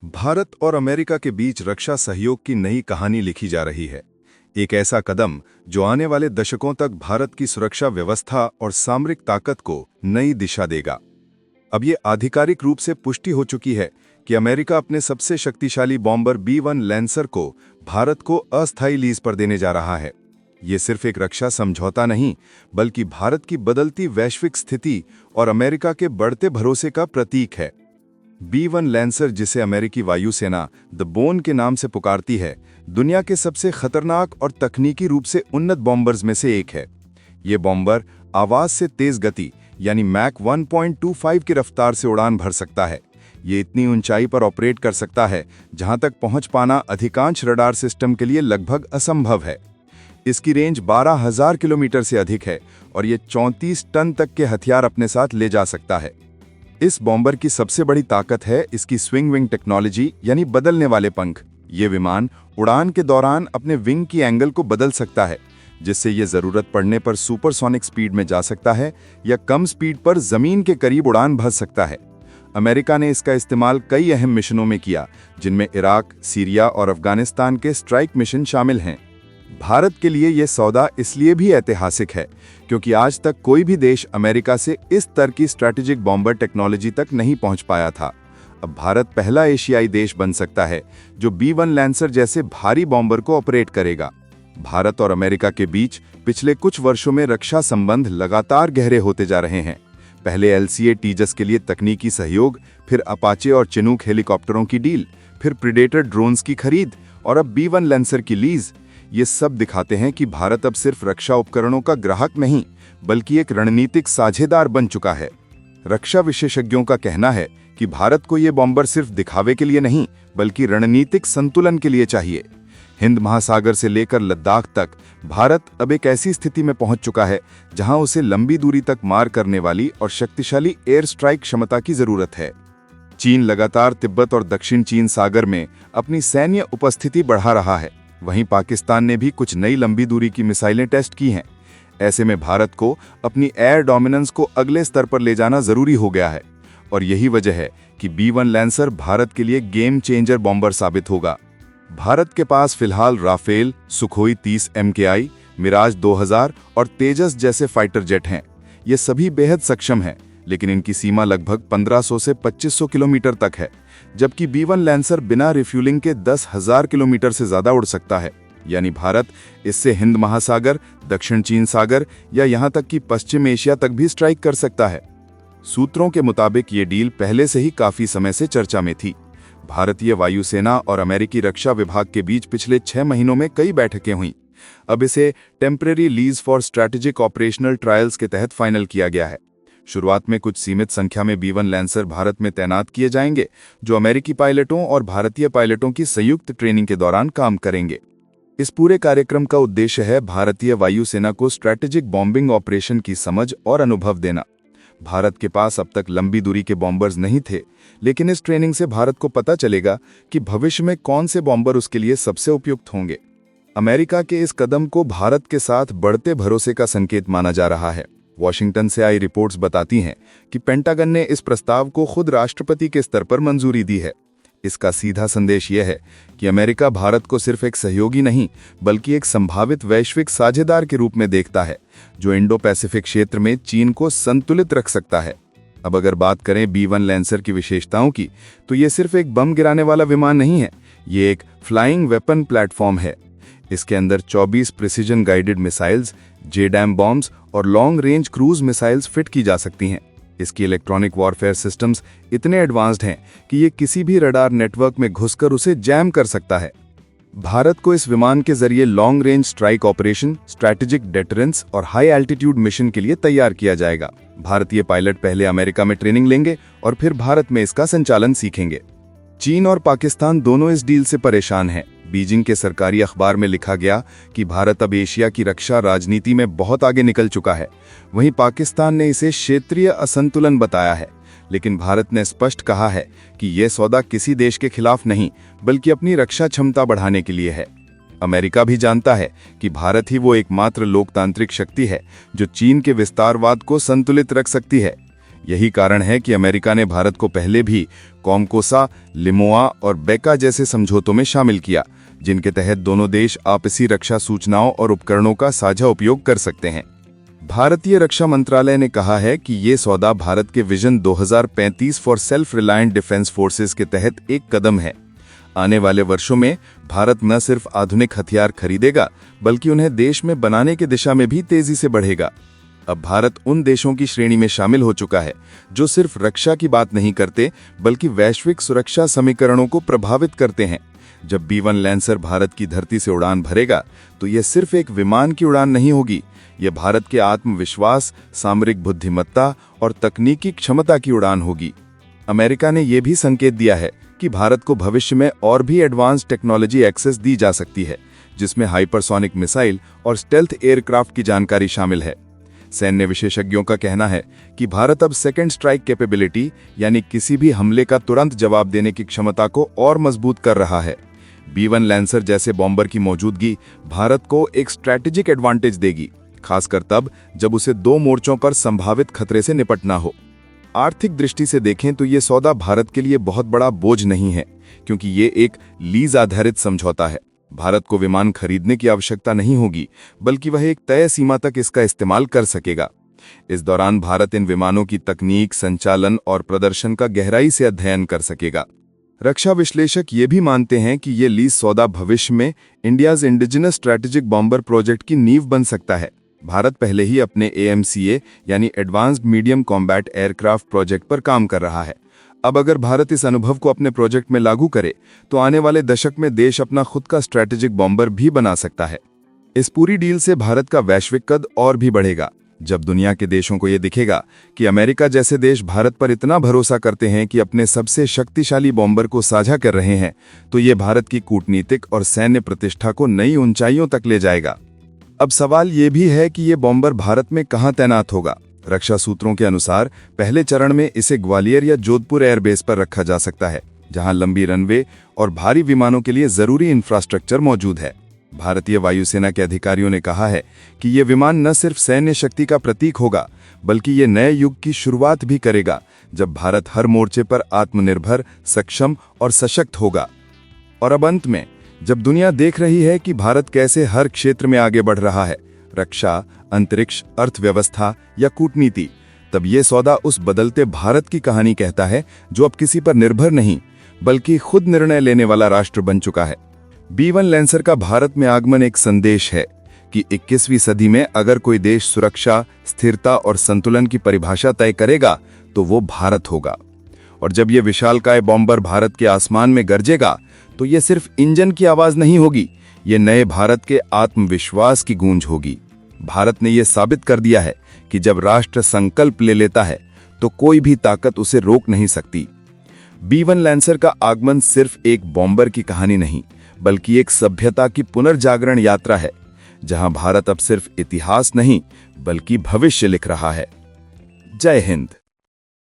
भारत और अमेरिका के बीच रक्षा सहयोग की नई कहानी लिखी जा रही है। एक ऐसा कदम जो आने वाले दशकों तक भारत की सुरक्षा व्यवस्था और सामरिक ताकत को नई दिशा देगा। अब ये आधिकारिक रूप से पुष्टि हो चुकी है कि अमेरिका अपने सबसे शक्तिशाली बॉम्बर B-1 लैंसर को भारत को अस्थायी लीज पर देने जा रहा है। ये सिर्फ एक रक्षा समझौता नहीं, बल्कि भारत की बदलती वैश्विक स्थिति और अमेरिका के बढ़ते भरोसे का प्रतीक है। B-1 लैंसर, जिसे अमेरिकी वायुसेना द बोन के नाम से पुकारती है, दुनिया के सबसे खतरनाक और तकनीकी रूप से उन्नत बॉम्बर्स में से एक है। ये बॉम्बर आवाज से तेज गति यानी मैक 1.25 की रफ्तार से उड़ान भर सकता है। ये इतनी ऊंचाई पर ऑपरेट कर सकता है जहां तक पहुंच पाना अधिकांश रडार सिस्टम के लिए लगभग असंभव है। इसकी रेंज 12,000 किलोमीटर से अधिक है और ये 34 टन तक के हथियार अपने साथ ले जा सकता है। इस बॉम्बर की सबसे बड़ी ताकत है इसकी स्विंग विंग टेक्नोलॉजी यानी बदलने वाले पंख। ये विमान उड़ान के दौरान अपने विंग की एंगल को बदल सकता है, जिससे ये जरूरत पड़ने पर सुपरसोनिक स्पीड में जा सकता है या कम स्पीड पर जमीन के करीब उड़ान भर सकता है। अमेरिका ने इसका इस्तेमाल कई अहम मिशनों में किया, जिनमें इराक, सीरिया और अफगानिस्तान के स्ट्राइक मिशन शामिल हैं। भारत के लिए यह सौदा इसलिए भी ऐतिहासिक है क्योंकि आज तक कोई भी देश अमेरिका से इस स्तर की स्ट्रैटेजिक बॉम्बर टेक्नोलॉजी तक नहीं पहुंच पाया था। अब भारत पहला एशियाई देश बन सकता है जो B-1 लैंसर जैसे भारी बॉम्बर को ऑपरेट करेगा। भारत और अमेरिका के बीच पिछले कुछ वर्षों में रक्षा संबंध लगातार गहरे होते जा रहे हैं। पहले LCA टीजस के लिए तकनीकी सहयोग, फिर अपाचे और चिनूक हेलीकॉप्टरों की डील, फिर प्रीडेटर ड्रोन्स की खरीद और अब B-1 लैंसर की लीज। ये सब दिखाते हैं कि भारत अब सिर्फ रक्षा उपकरणों का ग्राहक नहीं, बल्कि एक रणनीतिक साझेदार बन चुका है। रक्षा विशेषज्ञों का कहना है कि भारत को ये बॉम्बर सिर्फ दिखावे के लिए नहीं, बल्कि रणनीतिक संतुलन के लिए चाहिए। हिंद महासागर से लेकर लद्दाख तक भारत अब एक ऐसी स्थिति में पहुंच चुका है जहां उसे लंबी दूरी तक मार करने वाली और शक्तिशाली एयर स्ट्राइक क्षमता की जरूरत है। चीन लगातार तिब्बत और दक्षिण चीन सागर में अपनी सैन्य उपस्थिति बढ़ा रहा है। वहीं पाकिस्तान ने भी कुछ नई लंबी दूरी की मिसाइलें टेस्ट की हैं। ऐसे में भारत को अपनी एयर डोमिनेंस को अगले स्तर पर ले जाना जरूरी हो गया है और यही वजह है कि B-1 लैंसर भारत के लिए गेम चेंजर बॉम्बर साबित होगा। भारत के पास फिलहाल राफेल, सुखोई 30 MKI, मिराज 2000 और तेजस जैसे फाइटर जेट हैं। ये सभी बेहद सक्षम हैं, लेकिन इनकी सीमा लगभग 1500 से 2500 किलोमीटर तक है, जबकि B-1 लैंसर बिना रिफ्यूलिंग के 10,000 किलोमीटर से ज्यादा उड़ सकता है। यानी भारत इससे हिंद महासागर, दक्षिण चीन सागर या यहां तक कि पश्चिम एशिया तक भी स्ट्राइक कर सकता है। सूत्रों के मुताबिक ये डील पहले से ही काफी समय से चर्चा में थी। भारतीय वायुसेना और अमेरिकी रक्षा विभाग के बीच पिछले 6 महीनों में कई बैठकें हुईं। अब इसे temporary lease for strategic operational trials के तहत फाइनल किया गया है। शुरुआत में कुछ सीमित संख्या में B-1 लैंसर भारत में तैनात किए जाएंगे, जो अमेरिकी पायलटों और भारतीय पायलटों की संयुक्त ट्रेनिंग के दौरान काम करेंगे। इस पूरे कार्यक्रम का उद्देश्य है भारतीय वायुसेना को स्ट्रैटेजिक बॉम्बिंग ऑपरेशन की समझ और अनुभव देना। भारत के पास अब तक लंबी दूरी के बॉम्बर्स नहीं थे, लेकिन इस ट्रेनिंग से भारत को पता चलेगा कि भविष्य में कौन से बॉम्बर उसके लिए सबसे उपयुक्त होंगे। अमेरिका के इस कदम को भारत के साथ बढ़ते भरोसे का संकेत माना जा रहा है। वॉशिंगटन से आई रिपोर्ट्स बताती हैं कि पेंटागन ने इस प्रस्ताव को खुद राष्ट्रपति के स्तर पर मंजूरी दी है। इसका सीधा संदेश यह है कि अमेरिका भारत को सिर्फ एक सहयोगी नहीं, बल्कि एक संभावित वैश्विक साझेदार के रूप में देखता है, जो इंडो पैसिफिक क्षेत्र में चीन को संतुलित रख सकता है। अब अगर बात करें B-1 लैंसर की विशेषताओं की, तो ये सिर्फ एक बम गिराने वाला विमान नहीं है, ये एक फ्लाइंग वेपन प्लेटफॉर्म है। इसके अंदर 24 precision guided missiles, JDAM bombs और long range cruise missiles fit की जा सकती हैं। इसकी इलेक्ट्रॉनिक वॉरफेयर सिस्टम्स इतने एडवांस्ड हैं कि ये किसी भी रडार नेटवर्क में घुसकर उसे जैम कर सकता है। भारत को इस विमान के जरिए long range strike operation, strategic deterrence और हाई एल्टीट्यूड मिशन के लिए तैयार किया जाएगा। भारतीय पायलट पहले अमेरिका में ट्रेनिंग लेंगे और फिर भारत में इसका संचालन सीखेंगे। चीन और पाकिस्तान दोनों इस डील से परेशान हैं। बीजिंग के सरकारी अखबार में लिखा गया कि भारत अब एशिया की रक्षा राजनीति में बहुत आगे निकल चुका है। वहीं पाकिस्तान ने इसे क्षेत्रीय असंतुलन बताया है, लेकिन भारत ने स्पष्ट कहा है कि यह सौदा किसी देश के खिलाफ नहीं, बल्कि अपनी रक्षा क्षमता बढ़ाने के लिए है। अमेरिका भी जानता है कि भारत ही वो एकमात्र लोकतांत्रिक शक्ति है जो चीन के विस्तारवाद को संतुलित रख सकती है। यही कारण है कि अमेरिका ने भारत को पहले भी कॉमकोसा, लिमोआ और बेका जैसे समझौतों में शामिल किया, जिनके तहत दोनों देश आपसी रक्षा सूचनाओं और उपकरणों का साझा उपयोग कर सकते हैं। भारतीय रक्षा मंत्रालय ने कहा है कि ये सौदा भारत के vision 2035 for self reliant defence forces के तहत एक कदम है। आने वाले वर्षों में भारत न सिर्फ आधुनिक हथियार खरीदेगा, बल्कि उन्हें देश में बनाने की दिशा में भी तेजी से बढ़ेगा। अब भारत उन देशों की श्रेणी में शामिल हो चुका है जो सिर्फ रक्षा की बात नहीं करते, बल्कि वैश्विक सुरक्षा समीकरणों को प्रभावित करते हैं। जब B-1 लैंसर भारत की धरती से उड़ान भरेगा, तो यह सिर्फ एक विमान की उड़ान नहीं होगी, यह भारत के आत्मविश्वास, सामरिक बुद्धिमत्ता और तकनीकी क्षमता की उड़ान होगी। अमेरिका ने यह भी संकेत दिया है कि भारत को भविष्य में और भी एडवांस टेक्नोलॉजी एक्सेस दी जा सकती है, जिसमें हाइपरसोनिक मिसाइल और स्टेल्थ एयरक्राफ्ट की जानकारी शामिल है। सैन्य विशेषज्ञों का कहना है कि भारत अब सेकेंड स्ट्राइक कैपेबिलिटी, यानी किसी भी हमले का तुरंत जवाब देने की क्षमता को और मजबूत कर रहा है। B-1 लैंसर जैसे बॉम्बर की मौजूदगी भारत को एक स्ट्रैटेजिक एडवांटेज देगी, खासकर तब जब उसे 2 मोर्चों पर संभावित खतरे से निपटना हो। आर्थिक दृष्टि से देखें तो ये सौदा भारत के लिए बहुत बड़ा बोझ नहीं है, क्योंकि ये एक लीज आधारित समझौता है। भारत को विमान खरीदने की आवश्यकता नहीं होगी, बल्कि वह एक तय सीमा तक इसका इस्तेमाल कर सकेगा। इस दौरान भारत इन विमानों की तकनीक, संचालन और प्रदर्शन का गहराई से अध्ययन कर सकेगा। रक्षा विश्लेषक ये भी मानते हैं कि ये लीज सौदा भविष्य में India's indigenous strategic bomber project की नींव बन सकता है। भारत पहले ही अपने AMCA यानी advanced medium combat aircraft project पर काम कर रहा है। अब अगर भारत इस अनुभव को अपने प्रोजेक्ट में लागू करे, तो आने वाले दशक में देश अपना खुद का स्ट्रैटेजिक बॉम्बर भी बना सकता है। इस पूरी डील से भारत का वैश्विक कद और भी बढ़ेगा। जब दुनिया के देशों को यह दिखेगा कि अमेरिका जैसे देश भारत पर इतना भरोसा करते हैं कि अपने सबसे शक्तिशाली बॉम्बर को साझा कर रहे हैं, तो ये भारत की कूटनीतिक और सैन्य प्रतिष्ठा को नई ऊंचाइयों तक ले जाएगा। अब सवाल ये भी है कि ये बॉम्बर भारत में कहाँ तैनात होगा। रक्षा सूत्रों के अनुसार पहले चरण में इसे ग्वालियर या जोधपुर एयरबेस पर रखा जा सकता है, जहां लंबी रनवे और भारी विमानों के लिए जरूरी इंफ्रास्ट्रक्चर मौजूद है। भारतीय वायुसेना के अधिकारियों ने कहा है कि ये विमान न सिर्फ सैन्य शक्ति का प्रतीक होगा, बल्कि ये नए युग की शुरुआत भी करेगा, जब भारत हर मोर्चे पर आत्मनिर्भर, सक्षम और सशक्त होगा। और अब अंत में, जब दुनिया देख रही है कि भारत कैसे हर क्षेत्र में आगे बढ़ रहा है, रक्षा, अंतरिक्ष, अर्थव्यवस्था या कूटनीति, तब ये सौदा उस बदलते भारत की कहानी कहता है जो अब किसी पर निर्भर नहीं, बल्कि खुद निर्णय लेने वाला राष्ट्र बन चुका है। B-1 लैंसर का भारत में आगमन एक संदेश है कि 21वीं सदी में अगर कोई देश सुरक्षा, स्थिरता और संतुलन की परिभाषा तय करेगा, तो वो भारत होगा। और जब ये विशालकाय बॉम्बर भारत के आसमान में गरजेगा, तो ये सिर्फ इंजन की आवाज नहीं होगी, ये नए भारत के आत्मविश्वास की गूंज होगी। भारत ने यह साबित कर दिया है कि जब राष्ट्र संकल्प ले लेता है, तो कोई भी ताकत उसे रोक नहीं सकती। B-1 लैंसर का आगमन सिर्फ एक बॉम्बर की कहानी नहीं, बल्कि एक सभ्यता की पुनर्जागरण यात्रा है, जहां भारत अब सिर्फ इतिहास नहीं, बल्कि भविष्य लिख रहा है। जय हिंद।